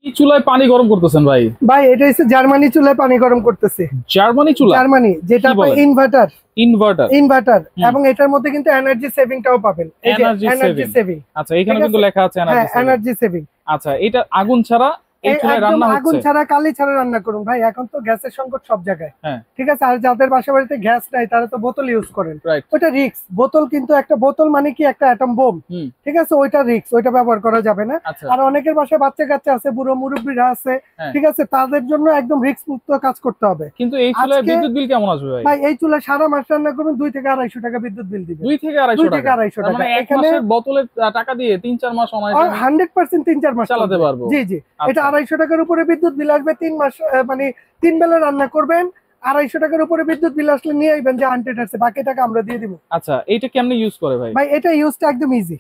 এই চুলায় পানি গরম করতেছেন ভাই? ভাই এটা হচ্ছে জার্মানি চুলায় পানি গরম করতেছে। জার্মানি চুলা? জার্মানি, যেটা ইনভার্টার। ইনভার্টার ইনভার্টার এবং এটার মধ্যে কিন্তু এনার্জি সেভিংটাও পাবেন। এই যে এনার্জি সেভিং। আচ্ছা, এখানে কিন্তু লেখা আছে এনার্জি সেভিং। আচ্ছা, এটা আগুন ছাড়া এই চুলায় রান্না হচ্ছে? আগুন ছাড়া, কালি ছাড়া রান্না করুন ভাই। এখন তো গ্যাসের সংকট সব জায়গায়। হ্যাঁ, ঠিক আছে। আর যাদের বাসা বাড়িতে গ্যাস নাই তারা তো বোতল ইউজ করেন। রাইট। ওটা রিস্ক। বোতল কিন্তু একটা বোতল মানে কি একটা অ্যাটম বোম। ঠিক আছে, ওইটা রিস্ক, ওইটা ব্যবহার করা যাবে না। আর অনেকের বাসায় বাচ্চা কাচ্চা আছে, বুড়ো মুরব্বীরা আছে, ঠিক আছে, তাদের জন্য একদম রিস্ক মুক্ত কাজ করতে হবে। কিন্তু এই চুলায় বিদ্যুৎ বিল কেমন আসবে ভাই? ভাই এই চুলা সারা মাস রান্না করুন 2 থেকে 250 টাকা বিদ্যুৎ বিল দিবেন। 2 থেকে 250 টাকা? মানে এক মাসের বোতলের টাকা দিয়ে 3-4 মাস অনায়াসে 100% 3-4 মাস চালাতে পারবো। জি জি। এটা 250 টাকার উপরে বিদ্যুৎ বিল আসবে 3 মাস, মানে 3 বেলা রান্না করবেন। 250 টাকার উপরে বিদ্যুৎ বিল আসলে নিয়ে আইবেন যে আনটেড আছে, বাকি টাকা আমরা দিয়ে দিব। আচ্ছা, এইটা কেমনে ইউজ করে ভাই? ভাই এটা ইউজটা একদম ইজি।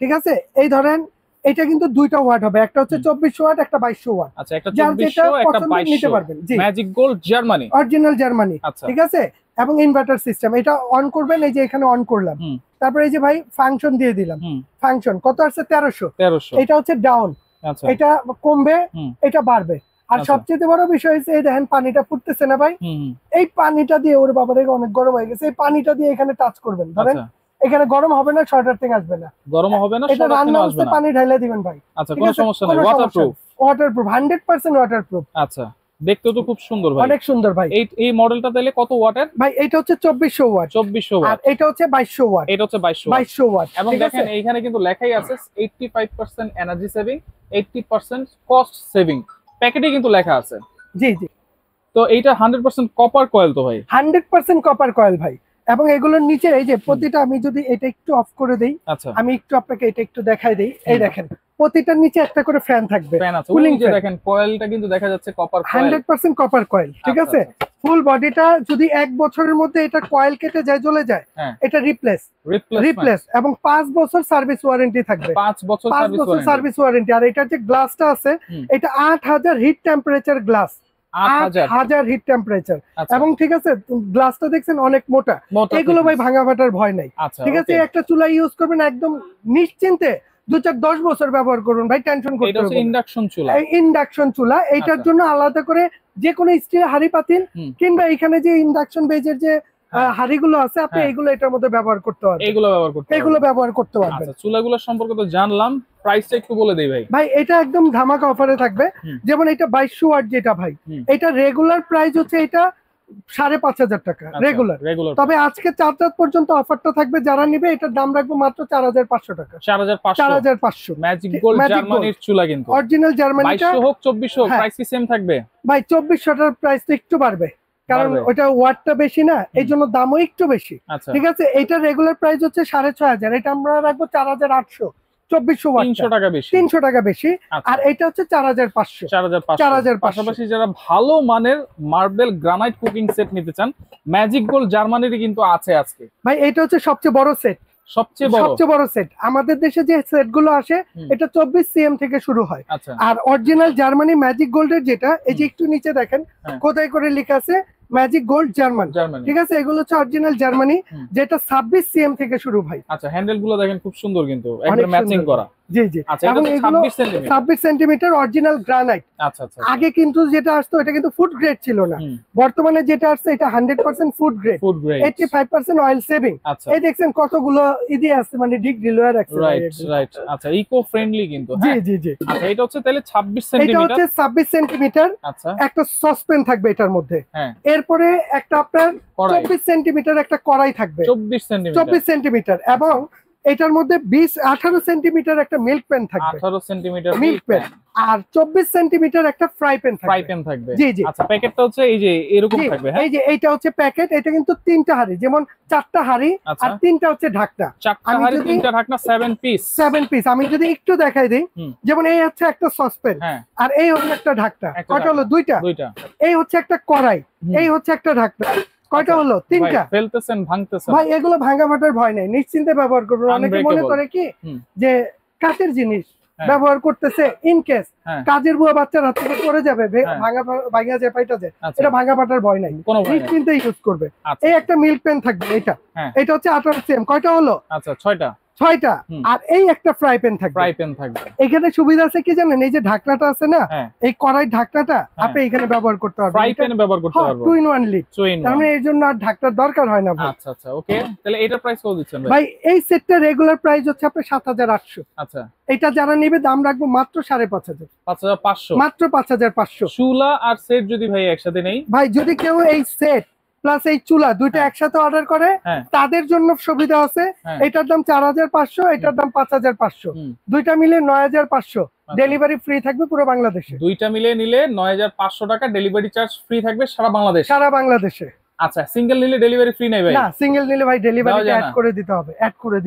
ঠিক আছে, এই ধরেন এটা কিন্তু দুইটা ওয়াট হবে, একটা হচ্ছে 2400 ওয়াট, একটা 2200 ওয়াট। আচ্ছা, একটা 2400 একটা 2200 নিতে পারবেন। জি, magic gold Germany, original Germany. ঠিক আছে, এবং ইনভার্টার সিস্টেম। এটা অন করবেন, এই যে এখানে অন করলাম, তারপরে এই যে ভাই ফাংশন দিয়ে দিলাম। ফাংশন কত আসছে? 1300। এটা হচ্ছে ডাউন। আচ্ছা, এটা কমবে, এটা বাড়বে। আর সবচেয়ে বড় বিষয় হচ্ছে এই দেখেন পানিটা ফুটতেছে না ভাই, এই পানিটা দিয়ে, ওরে বাবা রে অনেক গরম হয়ে গেছে, এই পানিটা দিয়ে এখানে টাচ করবেন। ধরেন এখানে গরম হবে না, শর্টার থেকে আসবে না, গরম হবে না, এটা রান্না হচ্ছে, পানি ঢাইলা দিবেন ভাই। আচ্ছা, কোনো সমস্যা নাই, ওয়াটারপ্রুফ। Waterproof 100% waterproof. আচ্ছা, দেখতে তো খুব সুন্দর ভাই, অনেক সুন্দর ভাই। এই মডেলটা তাহলে কত ওয়াটের ভাই? এটা হচ্ছে 2400 ওয়াট। 2400 ওয়াট। আর এটা হচ্ছে 2200 ওয়াট। এটা হচ্ছে 2200 ওয়াট। এবং দেখেন এইখানে কিন্তু লেখাই আছে 85% এনার্জি সেভিং, 80% কস্ট সেভিং, প্যাকেটে কিন্তু লেখা আছে। জি জি। তো এইটা 100% কপার কয়েল তো ভাই? 100% কপার কয়েল ভাই। এবং এগুলোর নিচে এই যে প্রতিটা, আমি যদি এটা একটু অফ করে দেই, আমি একটু আপনাকে এটা একটু দেখাই দেই। এই দেখেন প্রতিটার নিচে একটা করে ফ্যান থাকবে, কুলিং ফ্যান। দেখেন কয়েলটা কিন্তু দেখা যাচ্ছে কপার কয়েল, 100% কপার কয়েল। ঠিক আছে, ফুল বডিটা যদি 1 বছরের মধ্যে এটা কয়েল কেটে যায়, জ্বলে যায়, এটা রিপ্লেস এবং 5 বছর সার্ভিস ওয়ারেন্টি থাকবে। 5 বছর সার্ভিস ওয়ারেন্টি। আর এটার যে গ্লাসটা আছে, এটা 8000 hit temperature glass, 8000 hit temperature. এবং ঠিক আছে, গ্লাসটা দেখছেন অনেক মোটা, এগুলো ভাই ভাঙা ফাটার ভয় নাই। ঠিক আছে, একটা চুলা ইউজ করবেন একদম নিশ্চিন্তে 2-10 বছর ব্যবহার করুন ভাই, টেনশন করতে হবে না। ইন্ডাকশন চুলা, ইন্ডাকশন চুলা। এইটার জন্য আলাদা করে যে কোনো স্টিল হাঁড়ি পাতিল কিংবা এখানে যে ইন্ডাকশন বেজের যে হাঁড়িগুলো আছে, আপনি এগুলো এটার মধ্যে ব্যবহার করতে পারবেন। এগুলো ব্যবহার করতে পারবেন। আচ্ছা, চুলাগুলো সম্পর্কে তো জানলাম, প্রাইসটা একটু বলে দেই ভাই। ভাই এটা একদম ধামাকা অফারে থাকবে। যেমন এটা 2200 ওয়াট যেটা ভাই, এটা রেগুলার প্রাইস হচ্ছে এটা 5500 টাকা রেগুলার। তবে আজকে 4 রাত পর্যন্ত অফারটা থাকবে, যারা নিবে এটার দাম রাখবো মাত্র 4500 টাকা। 4500 ম্যাজিক গোল্ড জার্মানির চুলা, কিন্তু অরিজিনাল জার্মানি। 2200 হোক 2400 হোক, প্রাইস কি সেম থাকবে? ভাই 2400টার প্রাইস তো একটু বাড়বে, কারণ ওটা ওয়াটটা বেশি না, এই জন্য দামও একটু বেশি। ঠিক আছে, এটা রেগুলার প্রাইস হচ্ছে 6500, এটা আমরা রাখবো 4800। 2400 ওয়াট 300 টাকা বেশি। আর এটা হচ্ছে 4500। পাশাপাশি যারা ভালো মানের মার্বেল গ্রানাইট কুকিং সেট নিতে চান, ম্যাজিক গোল্ড জার্মানির কিন্তু আছে আজকে ভাই। এটা হচ্ছে সবচেয়ে বড় সেট, সবচেয়ে বড় সেট। আমাদের দেশে যে সেট গুলো আসে, এটা 24 সিএম থেকে শুরু হয়। আর অরিজিনাল জার্মানি ম্যাজিক গোল্ডের যেটা, এই যে একটু নিচে দেখেন কোথায় করে লেখা আছে ম্যাজিক গোল্ড জার্মান। ঠিক আছে, এগুলো হচ্ছে অরিজিনাল জার্মানি, যেটা 26 সিএম থেকে শুরু ভাই। আচ্ছা, হ্যান্ডেল গুলো দেখেন খুব সুন্দর, কিন্তু একদম ম্যাচিং করা। জি জি। এবং এগুলো 26 সেন্টিমিটার অরিজিনাল গ্রানাইট। আচ্ছা আচ্ছা। আগে কিন্তু যেটা আসতো এটা কিন্তু ফুড গ্রেড ছিল না, বর্তমানে যেটা আসছে এটা 100% ফুড গ্রেড, 85% অয়েল সেভিং। এই দেখছেন কতগুলো ইদি আছে, মানে ডিগ্রি লোয়ার আছে। রাইট। আচ্ছা, ইকো ফ্রেন্ডলি কিন্তু। জি জি জি। আচ্ছা, এটা হচ্ছে তাহলে 26 সেন্টিমিটার। এটা হচ্ছে 26 সেন্টিমিটার। আচ্ছা, একটা সসপ্যান থাকবে এটার মধ্যে। এরপরে একটা আপনার 24 সেন্টিমিটার একটা কড়াই থাকবে, 24 সেন্টিমিটার। এবং এটার মধ্যে 18 সেন্টিমিটার একটা মিল্ক প্যান থাকবে, 18 সেন্টিমিটার মিল্ক প্যান। আর 24 সেন্টিমিটার একটা ফ্রাই প্যান থাকবে। জি জি। আচ্ছা, প্যাকেটটা হচ্ছে এই যে এরকম থাকবে। এই যে এইটা হচ্ছে প্যাকেট। এটা কিন্তু 3টা হাঁড়ি, যেমন 4টা হাঁড়ি আর 3টা হচ্ছে ঢাকনা। 4টা হাঁড়ি 3টা ঢাকনা, 7 পিস। আমি যদি একটু দেখাই দিই, যেমন এই হচ্ছে একটা সসপ্যান, আর এই হচ্ছে একটা ঢাকনা। কয়টা হলো? দুইটা। এই হচ্ছে একটা কড়াই, এই হচ্ছে একটা ঢাকনা। কয়টা হলো? 3টা। ফেলতেছেন, ভাঙতেছেন ভাই, এগুলো ভাঙা ফাটার ভয় নাই, নিশ্চিন্তে ব্যবহার করুন। অনেকে মনে করে কি যে কাঠের জিনিস ব্যবহার করতেছে, ইন কেস কাজের বুয়া বাচ্চার হাত থেকে পড়ে যাবে, ভাঙা যায়, পাইটা যায়, এটা ভাঙা ফাটার ভয় নাই, নিশ্চিন্তে ইউজ করবে। এই একটা মিল্ক প্যান থাকবে, এটা হচ্ছে 18 সিএম। কয়টা হলো? আচ্ছা, 6টা। 6টা, আর এই একটা ফ্রাই প্যান থাকবে। এখানে সুবিধা আছে কি জানেন, এই যে ঢাকনাটা আছে না, এই কড়াই ঢাকনাটা আপনি এখানে ব্যবহার করতে পারবেন, ফ্রাই প্যানে ব্যবহার করতে পারবেন, 2 in 1 লিড। তার মানে এর জন্য আর ঢাকনার দরকার হয় না ভাই। আচ্ছা আচ্ছা, ওকে। তাহলে এটার প্রাইস কত দিচ্ছেন ভাই? এই সেটটা রেগুলার প্রাইস হচ্ছে আপনার 7800। আচ্ছা, এটা যারা নেবে দাম রাখবো মাত্র 5500, 5500, মাত্র 5500। চুলা আর সেট যদি ভাই একসাথে নেই, ভাই যদি কেউ এই সেট প্লাস এই চুলা দুইটা একসাথে অর্ডার করে, তাদের জন্য সুবিধা আছে। এটার দাম 4500, এটার দাম 5500, দুইটা মিলে 9500। ডেলিভারি ফ্রি থাকবে পুরো বাংলাদেশে। দুইটা মিলে নিলে 9500 টাকা ডেলিভারি চার্জ ফ্রি থাকবে সারা বাংলাদেশ, সারা বাংলাদেশে। আচ্ছা, সিঙ্গেল নিলে ডেলিভারি ফ্রি নাই ভাই? না, সিঙ্গেল নিলে ভাই ডেলিভারি অ্যাড করে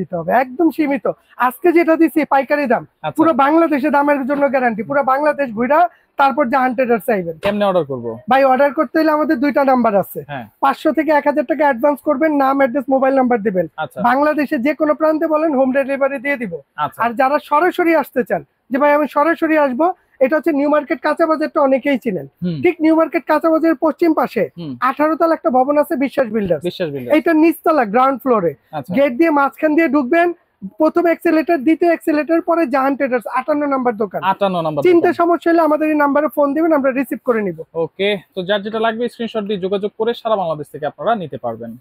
দিতে হবে, একদম সীমিত। আজকে যেটা দিছি পাইকারি দাম, পুরো বাংলাদেশে দামের জন্য গ্যারান্টি, পুরো বাংলাদেশ ঘুরা তারপর জাহান ট্রেডার্স চাইবেন। কেমনে অর্ডার করব ভাই? অর্ডার করতে হলে আমাদের দুইটা নাম্বার আছে, 500 থেকে 1000 টাকা অ্যাডভান্স করবেন, নাম, অ্যাড্রেস, মোবাইল নাম্বার দিবেন। বাংলাদেশে যে কোনো প্রান্তে বলেন, হোম ডেলিভারি দিয়ে দিব। আর যারা সরাসরি আসতে চান, যে ভাই আমি সরাসরি আসবো, এটা হচ্ছে নিউ মার্কেট কাঁচা বাজারটা অনেকেই চিনেন। ঠিক নিউ মার্কেট কাঁচা বাজারের পশ্চিম পাশে 18 তলা একটা ভবন আছে, বিশ্বাস বিল্ডার্স। এইটা নিচতলা গ্রাউন্ড ফ্লোরে, গেট দিয়ে মাঝখান দিয়ে ঢুকবেন, প্রথম এক্সেলেটর, দ্বিতীয় এক্সেলেটর, পরে জাহান ট্রেডার্স 58 নাম্বার দোকান। 58 নাম্বার। চিন্তা সমস্যা হলে আমাদের এই নাম্বারে ফোন দিবেন, আমরা রিসিভ করে নিব। ওকে, তো যার যেটা লাগবে স্ক্রিনশট দিয়ে যোগাযোগ করে সারা বাংলাদেশ থেকে আপনারা নিতে পারবেন।